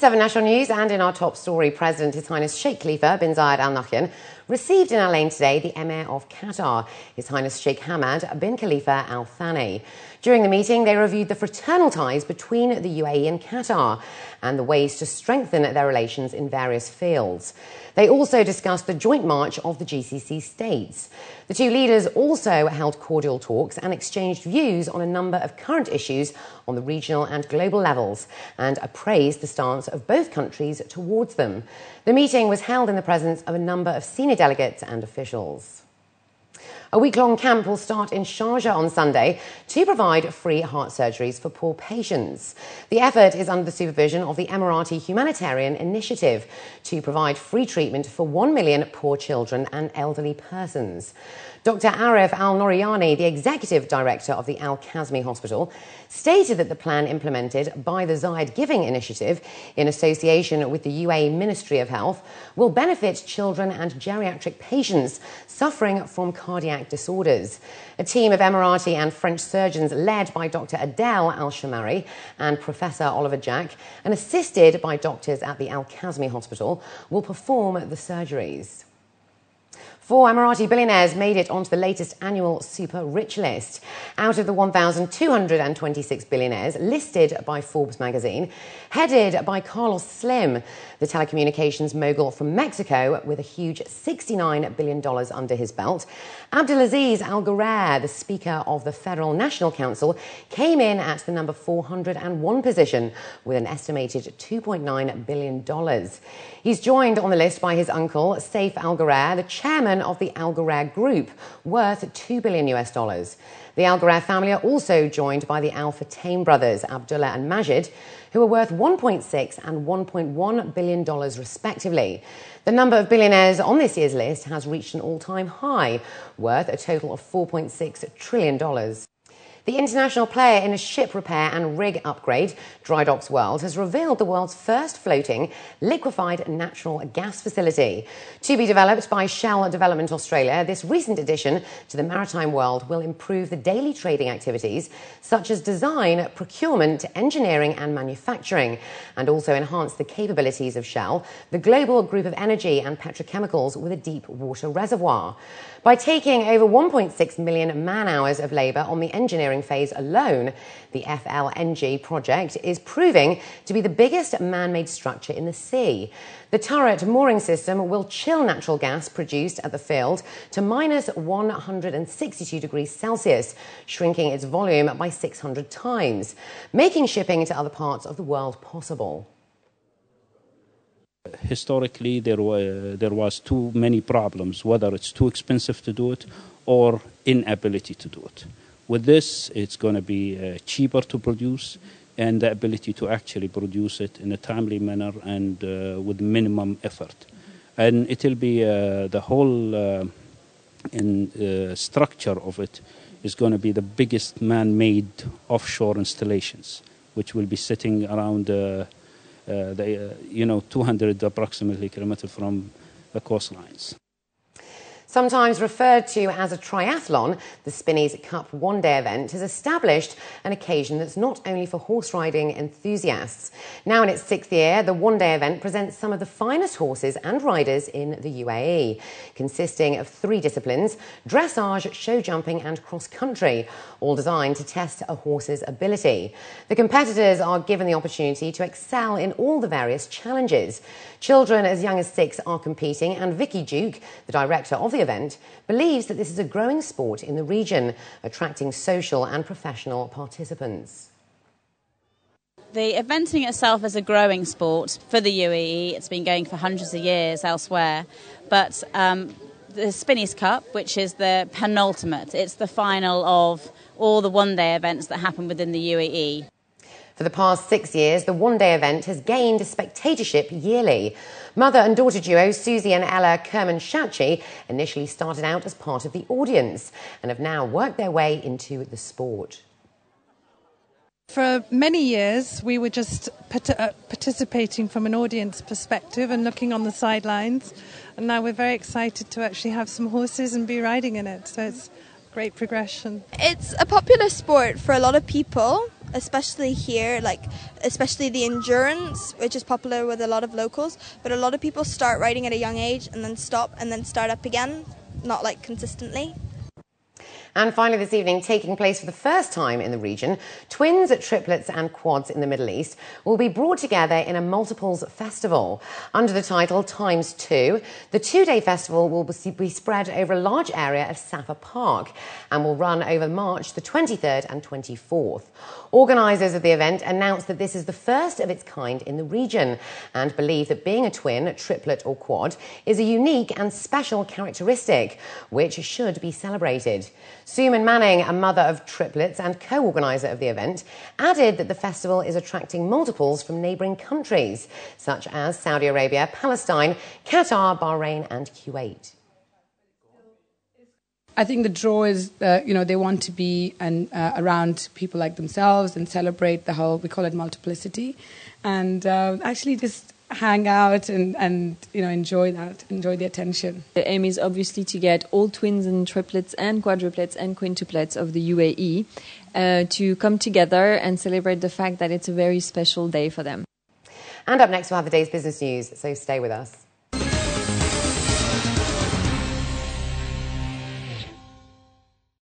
7 National News, and in our top story, President His Highness Sheikh Khalifa bin Zayed Al Nahyan received in Al Ain today the Emir of Qatar, His Highness Sheikh Hamad bin Khalifa Al Thani. During the meeting, they reviewed the fraternal ties between the UAE and Qatar and the ways to strengthen their relations in various fields. They also discussed the joint march of the GCC states. The two leaders also held cordial talks and exchanged views on a number of current issues on the regional and global levels and appraised the stance of both countries towards them. The meeting was held in the presence of a number of senior delegates and officials. A week-long camp will start in Sharjah on Sunday to provide free heart surgeries for poor patients. The effort is under the supervision of the Emirati Humanitarian Initiative to provide free treatment for 1 million poor children and elderly persons. Dr. Arif Al-Noriani, the executive director of the Al-Kazmi Hospital, stated that the plan implemented by the Zayed Giving Initiative in association with the UAE Ministry of Health will benefit children and geriatric patients suffering from cardiac disorders. A team of Emirati and French surgeons led by Dr. Adel Al-Shamari and Professor Oliver Jack and assisted by doctors at the Al-Kazmi Hospital will perform the surgeries. 4 Emirati billionaires made it onto the latest annual super rich list. Out of the 1,226 billionaires listed by Forbes magazine, headed by Carlos Slim, the telecommunications mogul from Mexico with a huge $69 billion under his belt, Abdulaziz Al Ghurair, the Speaker of the Federal National Council, came in at the number 401 position with an estimated $2.9 billion. He's joined on the list by his uncle, Saif Al Ghurair, the chairman of the Al Ghurair Group, worth $2 billion. The Al Ghurair family are also joined by the Al Futtaim brothers, Abdullah and Majid, who are worth $1.6 and $1.1 billion respectively. The number of billionaires on this year's list has reached an all-time high, worth a total of $4.6 trillion. The international player in a ship repair and rig upgrade, Dry Docks World, has revealed the world's first floating liquefied natural gas facility. To be developed by Shell Development Australia, this recent addition to the maritime world will improve the daily trading activities such as design, procurement, engineering and manufacturing, and also enhance the capabilities of Shell, the global group of energy and petrochemicals with a deep water reservoir. By taking over 1.6 million man-hours of labour on the engineering phase alone, the FLNG project is proving to be the biggest man-made structure in the sea. The turret mooring system will chill natural gas produced at the field to minus 162 degrees Celsius, shrinking its volume by 600 times, making shipping to other parts of the world possible. Historically, there was too many problems, whether it's too expensive to do it or inability to do it. With this, it's going to be cheaper to produce and the ability to actually produce it in a timely manner and with minimum effort. And it will be the whole structure of it is going to be the biggest man-made offshore installations, which will be sitting around 200 approximately kilometers from the coastlines. Sometimes referred to as a triathlon, the Spinneys Cup one-day event has established an occasion that's not only for horse riding enthusiasts. Now in its 6th year, the one-day event presents some of the finest horses and riders in the UAE, consisting of 3 disciplines: dressage, show jumping and cross-country, all designed to test a horse's ability. The competitors are given the opportunity to excel in all the various challenges. Children as young as 6 are competing, and Vicky Duke, the director of the event, believes that this is a growing sport in the region, attracting social and professional participants. The eventing itself is a growing sport for the UAE. It's been going for hundreds of years elsewhere. But the Spinneys Cup, which is the penultimate, it's the final of all the one-day events that happen within the UAE. For the past 6 years, the one-day event has gained spectatorship yearly. Mother and daughter duo Susie and Ella Kerman-Shachi initially started out as part of the audience and have now worked their way into the sport. For many years, we were just participating from an audience perspective and looking on the sidelines. And now we're very excited to actually have some horses and be riding in it. So it's great progression. It's a popular sport for a lot of people. especially here, especially the endurance, which is popular with a lot of locals, but a lot of people start riding at a young age and then stop and then start up again, not consistently. And finally this evening, taking place for the first time in the region, twins, triplets and quads in the Middle East will be brought together in a multiples festival. Under the title Times 2, the two-day festival will be spread over a large area of Safa Park and will run over March the 23rd and 24th. Organisers of the event announced that this is the first of its kind in the region and believe that being a twin, triplet or quad is a unique and special characteristic which should be celebrated. Suman Manning, a mother of triplets and co-organiser of the event, added that the festival is attracting multiples from neighbouring countries, such as Saudi Arabia, Palestine, Qatar, Bahrain and Kuwait. I think the draw is, they want to be around people like themselves and celebrate the whole, we call it multiplicity, and actually just hang out and enjoy the attention. The aim is obviously to get all twins and triplets and quadruplets and quintuplets of the UAE to come together and celebrate the fact that it's a very special day for them. And up next we'll have the day's business news, so stay with us.